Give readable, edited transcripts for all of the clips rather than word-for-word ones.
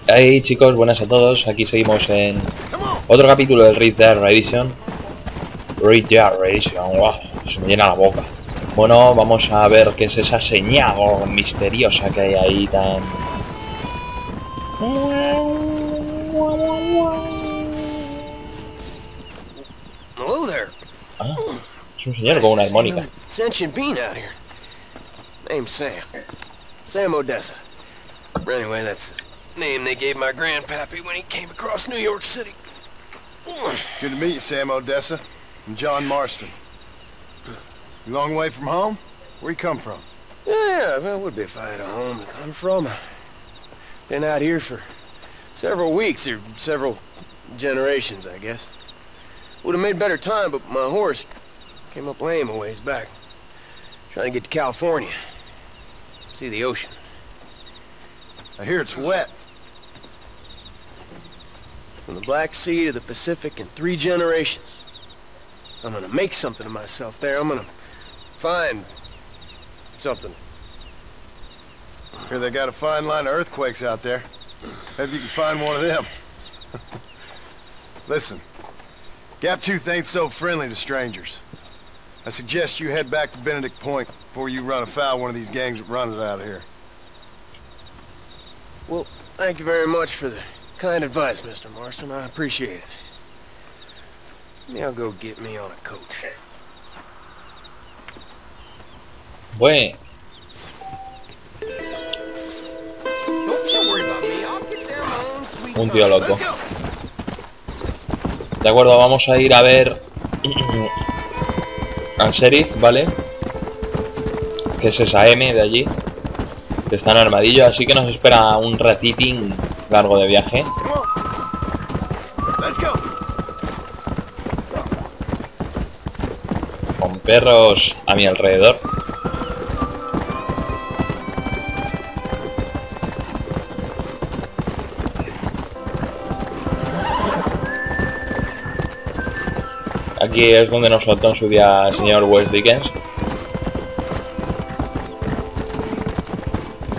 Hey chicos, buenas a todos. Aquí seguimos en otro capítulo del Red Dead Redemption. Wow, se me llena la boca. Bueno, vamos a ver qué es esa señal misteriosa que hay ahí tan... Hello there. Ah, es un señor con una armónica. Sentient being out here. Name's Sam. Sam Odessa. Anyway, that's the name they gave my grandpappy when he came across New York City. Good to meet you, Sam Odessa. I'm John Marston. You long way from home? Where you come from? Yeah, well, it would be if I had a home to come from. Been out here for several weeks, or several generations, I guess. Would have made better time, but my horse came up lame a ways back. Trying to get to California. See the ocean. I hear it's wet. From the Black Sea to the Pacific in 3 generations. I'm gonna make something of myself there. I'm gonna find something. Hear they got a fine line of earthquakes out there. Maybe you can find one of them. Listen, Gaptooth ain't so friendly to strangers. I suggest you head back to Benedict Point before you run afoul one of these gangs that run it out of here. Well, thank you very much for the kind advice, Mr. Marston. I appreciate it. Maybe I'll go get me on a coach. Bueno, Don't you worry about me. I'll get there my own sweet un tío time. loco. Let's go. De acuerdo, vamos a ir a ver al sheriff, ¿vale? Que es esa M de allí, que está en armadillo, así que nos espera un ratitín largo de viaje. Let's go. Con perros a mi alrededor. Aquí es donde nos soltó en su día el señor West Dickens.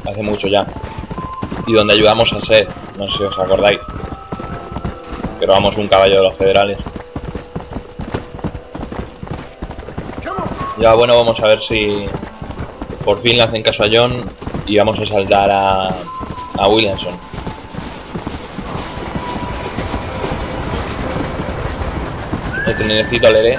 Hace mucho ya. Y donde ayudamos a Seth, no sé si os acordáis. Que robamos un caballo de los federales. Ya bueno, vamos a ver si por fin le hacen caso a John y vamos a saltar a Williamson. El trenecito aleré.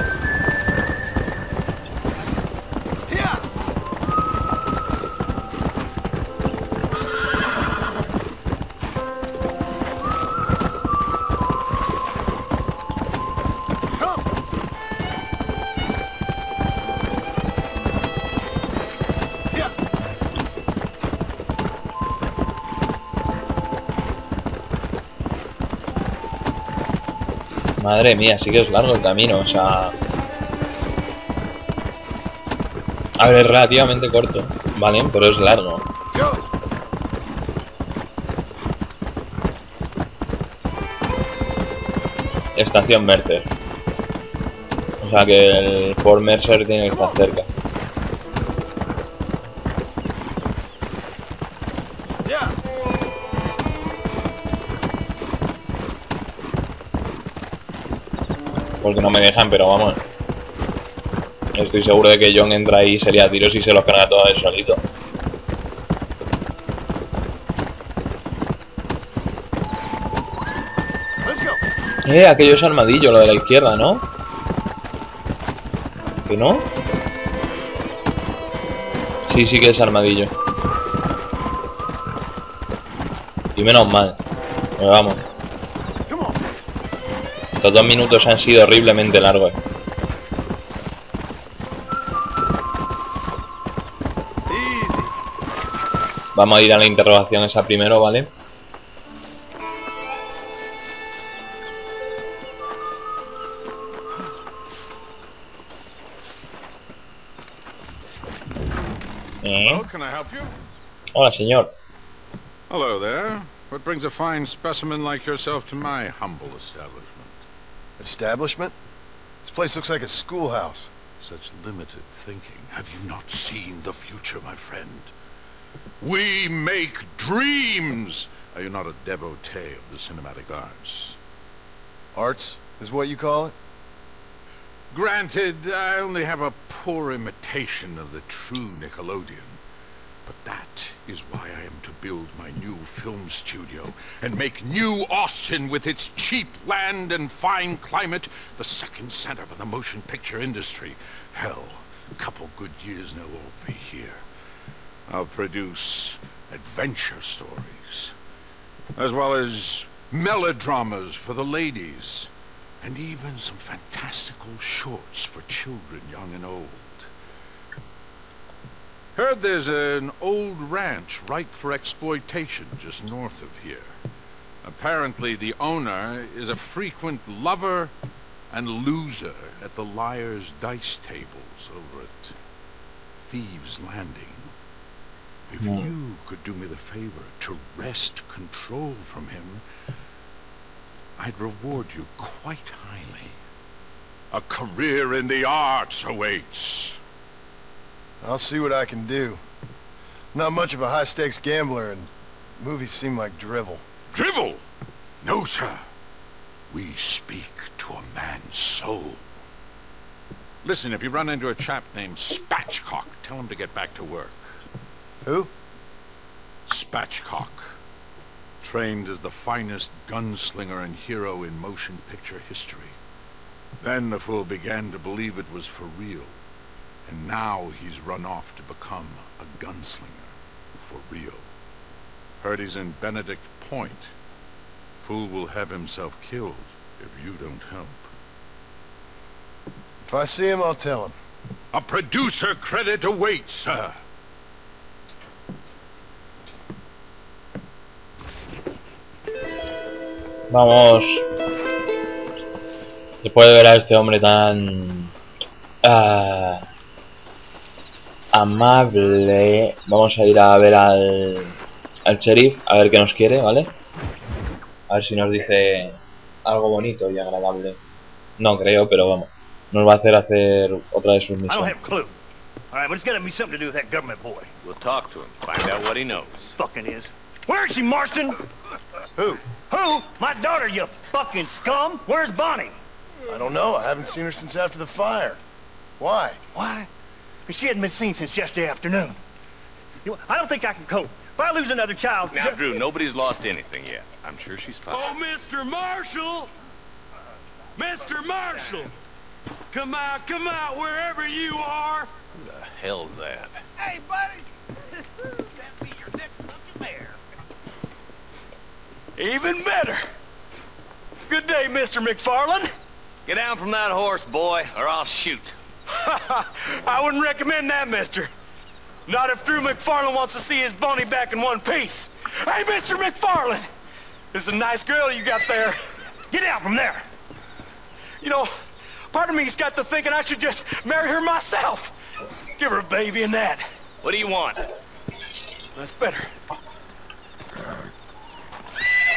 Madre mía, sí que es largo el camino, o sea... A ver, es relativamente corto, ¿vale? Pero es largo. Estación Mercer. O sea que el Fort Mercer tiene que estar cerca. Porque no me dejan, pero vamos. Estoy seguro de que John entra ahí, sería tiros y se los carga todo él solito. Aquello es armadillo, lo de la izquierda, ¿no? ¿Que no? Sí, sí que es armadillo. Y menos mal. Pero vamos. Estos 2 minutos han sido horriblemente largos. Vamos a ir a la interrogación esa primero, ¿vale? Hello, can I help you? Hola, señor. Hello there. What brings a fine specimen like yourself to my humble establishment? Establishment? This place looks like a schoolhouse. Such limited thinking. Have you not seen the future, my friend? We make dreams! Are you not a devotee of the cinematic arts? Arts is what you call it? Granted, I only have a poor imitation of the true Nickelodeon. But that is why I am to build my new film studio and make New Austin, with its cheap land and fine climate, the second center for the motion picture industry. Hell, a couple good years now I'll be here. I'll produce adventure stories, as well as melodramas for the ladies, and even some fantastical shorts for children young and old. Heard there's an old ranch ripe for exploitation just north of here. Apparently the owner is a frequent lover and loser at the Liar's Dice tables over at Thieves' Landing. If you could do me the favor to wrest control from him, I'd reward you quite highly. A career in the arts awaits. I'll see what I can do. I'm not much of a high-stakes gambler, and movies seem like drivel. Drivel? No, sir. We speak to a man's soul. Listen, if you run into a chap named Spatchcock, tell him to get back to work. Who? Spatchcock. Trained as the finest gunslinger and hero in motion picture history. Then the fool began to believe it was for real. And now he's run off to become a gunslinger for real. Heard he's in Benedict Point. Fool will have himself killed if you don't help. If I see him, I'll tell him. A producer credit awaits, sir. Vamos. Después de ver a este hombre tan amable, vamos a ir a ver al sheriff, a ver qué nos quiere, ¿vale? A ver si nos dice algo bonito y agradable. No creo, pero vamos. Nos va a hacer otra de sus I don't misiones. have a clue. All right, but it's got to be something to do with that government boy. We'll talk to him, find out what he knows. Fucking is. Where is she, Marston? Who? Who? My daughter, you fucking scum. Where's Bonnie? I don't know. I haven't seen her since after the fire. Why? Why? Because she hadn't been seen since yesterday afternoon. You know, I don't think I can cope. If I lose another child... Now, Drew, nobody's lost anything yet. I'm sure she's fine. Oh, Mr. Marshall! Mr. Marshall! Come out, wherever you are! Who the hell's that? Hey, buddy! That'll be your next lucky bear. Even better! Good day, Mr. McFarland! Get down from that horse, boy, or I'll shoot. I wouldn't recommend that, mister. Not if Drew McFarland wants to see his Bonnie back in one piece. Hey, Mr. McFarland! This is a nice girl you got there. Get out from there! You know, part of me's got to thinking I should just marry her myself. Give her a baby and that. What do you want? That's better.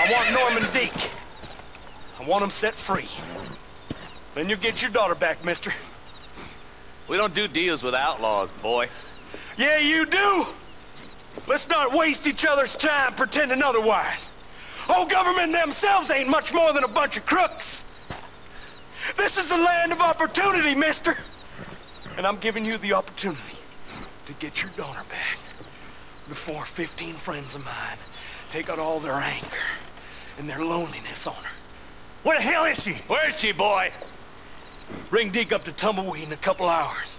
I want Norman Deke. I want him set free. Then you'll get your daughter back, mister. We don't do deals with outlaws, boy. Yeah, you do! Let's not waste each other's time pretending otherwise. Oh, government themselves ain't much more than a bunch of crooks. This is the land of opportunity, mister. And I'm giving you the opportunity to get your daughter back before 15 friends of mine take out all their anger and their loneliness on her. Where the hell is she? Where is she, boy? Bring Deke up to Tumbleweed in a couple hours.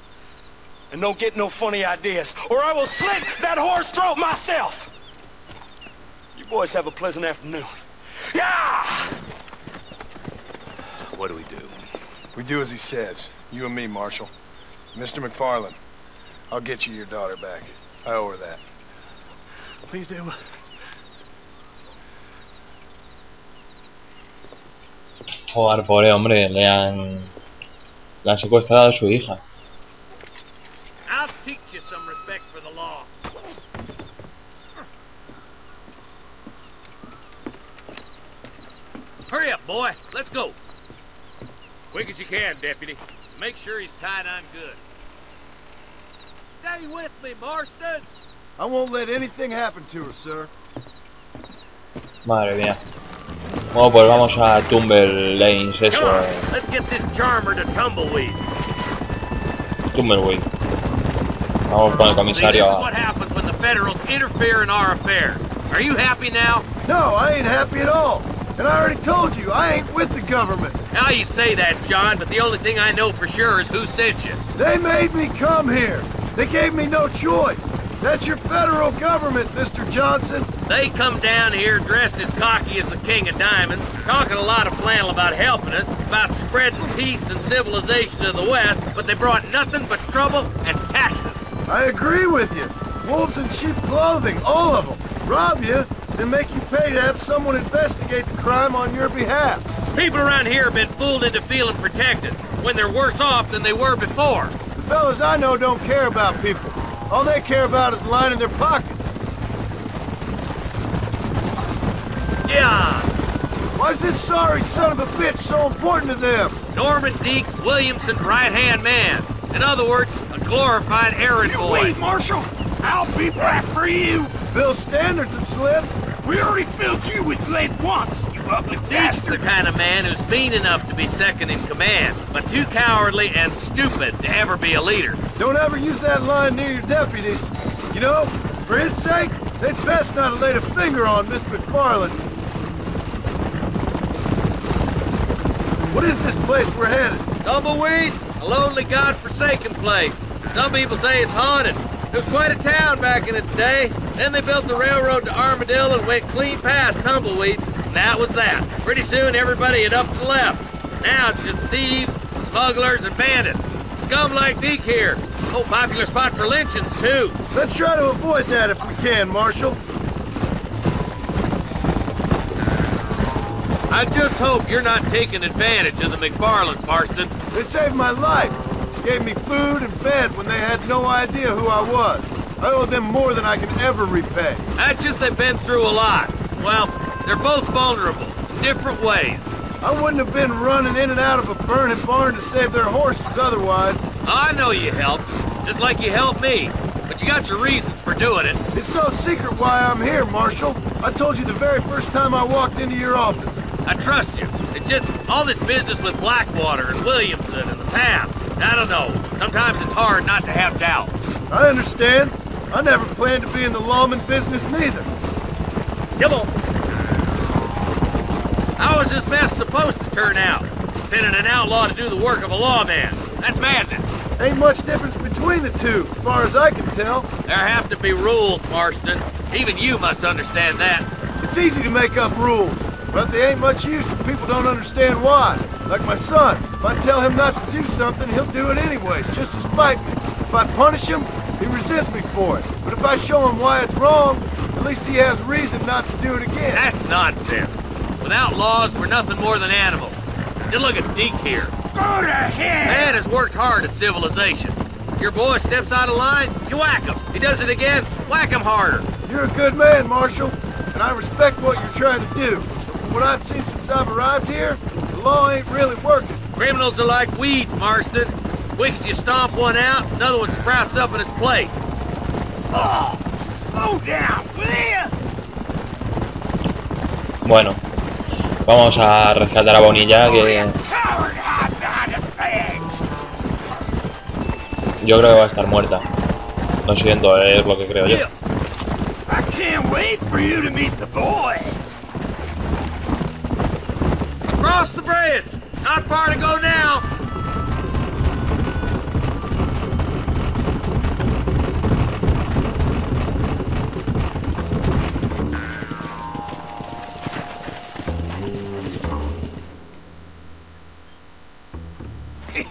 And don't get no funny ideas, or I will slit that whore's throat myself! You boys have a pleasant afternoon. Yeah! What do we do? We do as he says. You and me, Marshal. Mr. McFarland, I'll get you your daughter back. I owe her that. Please do. Joder, pobre hombre, le han secuestrado a su hija. I'll teach you some respect for the law. Hurry up, boy. Let's go. Quick as you can, deputy. Make sure he's tied on good. Stay with me, Marston. I won't let anything happen to her, sir. Madre mía. Bueno, pues vamos a Tumble Lanes, eso. Come on, let's get this charmer to tumbleweed. Tumbleweed. Vamos con el See, this comisario is a... what happens when the Federals interfere in our affairs. Are you happy now? No, I ain't happy at all. And I already told you, I ain't with the government. Now you say that, John, but the only thing I know for sure is who sent you. They made me come here. They gave me no choice. That's your federal government, Mr. Johnson. They come down here dressed as cocky as the King of Diamonds, talking a lot of flannel about helping us, about spreading peace and civilization to the West, but they brought nothing but trouble and taxes. I agree with you. Wolves in sheep clothing, all of them. Rob you, then make you pay to have someone investigate the crime on your behalf. People around here have been fooled into feeling protected, when they're worse off than they were before. The fellas I know don't care about people. All they care about is lining their pockets. Yeah! Why's this sorry son of a bitch so important to them? Norman Deeks Williamson's right-hand man. In other words, a glorified errand boy. Wait, Marshal! I'll be back for you! Bill's standards have slipped. We already filled you with lead once, you ugly Deeks bastard! the kind of man who's mean enough to be second in command, but too cowardly and stupid to ever be a leader. Don't ever use that line near your deputies. You know, for his sake, they'd best not have laid a finger on Miss McFarland. What is this place we're headed? Tumbleweed, a lonely, god-forsaken place. Some people say it's haunted. It was quite a town back in its day. Then they built the railroad to Armadillo and went clean past Tumbleweed, and that was that. Pretty soon everybody had up and left. Now it's just thieves, smugglers, and bandits. Scum like Deke here. Oh, popular spot for lynchings, too. Let's try to avoid that if we can, Marshal. I just hope you're not taking advantage of the McFarlands, Marston. They saved my life. Gave me food and bed when they had no idea who I was. I owe them more than I can ever repay. That's just they've been through a lot. Well, they're both vulnerable, in different ways. I wouldn't have been running in and out of a burning barn to save their horses otherwise. I know you helped, just like you helped me. But you got your reasons for doing it. It's no secret why I'm here, Marshal. I told you the very first time I walked into your office. I trust you. It's just all this business with Blackwater and Williamson and the past. I don't know. Sometimes it's hard not to have doubts. I understand. I never planned to be in the lawman business neither. Come on. How is this mess supposed to turn out? Sending an outlaw to do the work of a lawman. That's madness. Ain't much difference between the two, as far as I can tell. There have to be rules, Marston. Even you must understand that. It's easy to make up rules, but they ain't much use if people don't understand why. Like my son. If I tell him not to do something, he'll do it anyway, just to spite me. If I punish him, he resents me for it. But if I show him why it's wrong, at least he has reason not to do it again. That's nonsense. Without laws, we're nothing more than animals. Just look at Deke here. Go to hell! Man has worked hard at civilization. Your boy steps out of line, you whack him. He does it again, whack him harder. You're a good man, Marshal, and I respect what you're trying to do. But from what I've seen since I've arrived here, the law ain't really working. Criminals are like weeds, Marston. Quick as you stomp one out, another one sprouts up in its place. Oh, slow down, will you? Bueno, vamos a rescatar a Bonilla, que Coward hides behind the fence. yo creo que va a estar muerta. Lo siento, es lo que creo yo. I can't wait for you to meet the boys. Across the bridge! Not far to go now!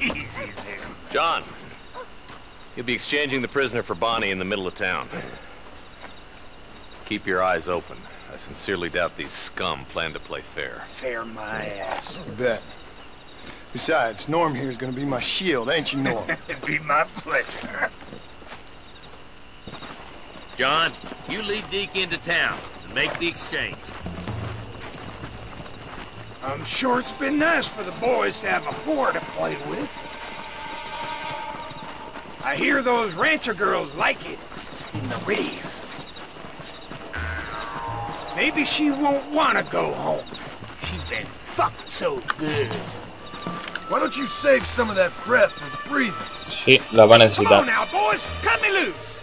Easy there. John, you'll be exchanging the prisoner for Bonnie in the middle of town. Keep your eyes open. I sincerely doubt these scum plan to play fair. Fair my ass. You bet. Besides, Norm here is gonna be my shield, ain't you, Norm? It'd be my pleasure. John, you lead Deke into town and make the exchange. I'm sure it's been nice for the boys to have a whore to play with. I hear those rancher girls like it in the reef. Maybe she won't want to go home. She's been fucked so good. Why don't you save some of that breath for the breathing? Sí, la va a Come necesitar. on now, boys. Cut me loose.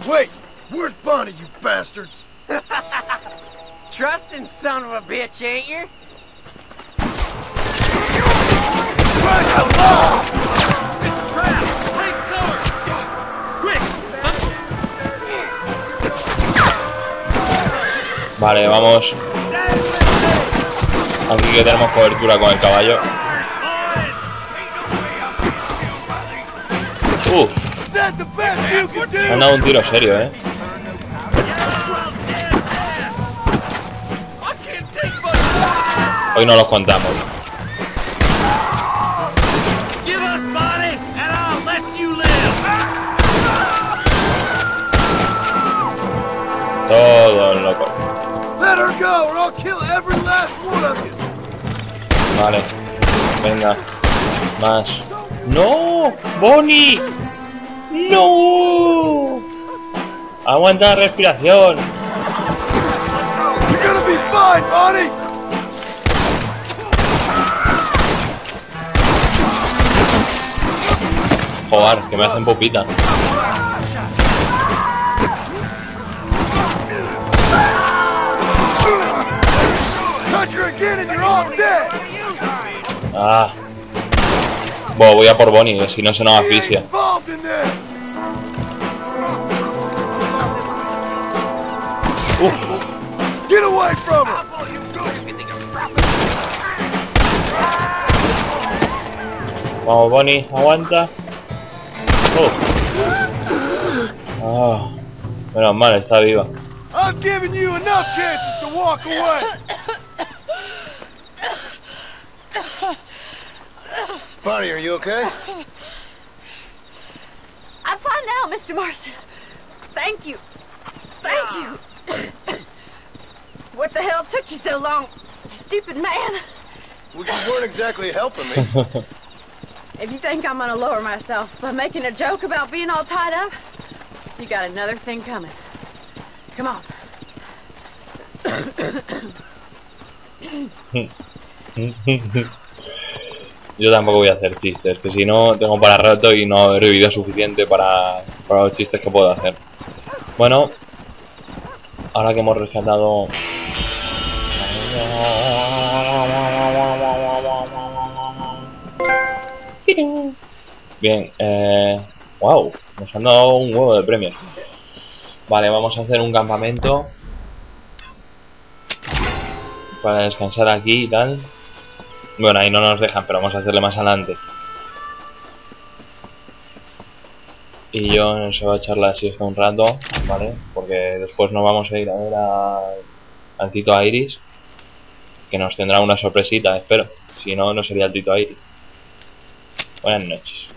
Wait, where's Bonnie, you bastards? Trusting son of a bitch, ain't you? Right along! Take cover! Quick! Vale, vamos. Aquí que tenemos cobertura con el caballo. That's the best you can Me do! han dado un tiro serio, I can't take much. Hoy no los contamos. Give us body, and I'll let you live! Todos locos. Let her go or I'll kill every last one of you! Vale. Venga. Más. ¡No! ¡Bonnie! ¡No! Aguanta la respiración. You're gonna be fine, Bonnie! Joder, que me hacen pupita. Touch her again and you're all dead! Ah. Bueno, voy a por Bonnie, que si no se nos He ain't asfixia. involved in this! Get away from her! Vamos, Bonnie, aguanta. Ah. Menos mal, está viva. I've given you enough chances to walk away! Bonnie, are you okay? I'm fine now, Mr. Marston. Thank you. Thank you. What the hell took you so long, stupid man? Well, you weren't exactly helping me. If you think I'm gonna lower myself by making a joke about being all tied up, you got another thing coming. Come on. Yo tampoco voy a hacer chistes, que si no tengo para rato y no haber vivido suficiente para los chistes que puedo hacer. Bueno, ahora que hemos rescatado... Bien, wow, nos han dado un huevo de premios. Vale, vamos a hacer un campamento para descansar aquí y tal. Bueno, ahí no nos dejan, pero vamos a hacerle más adelante. Y yo se va a echar la siesta un rato, ¿vale? Porque después nos vamos a ir a ver al Tito Iris, que nos tendrá una sorpresita, espero. Si no, no sería el Tito Iris. Buenas noches.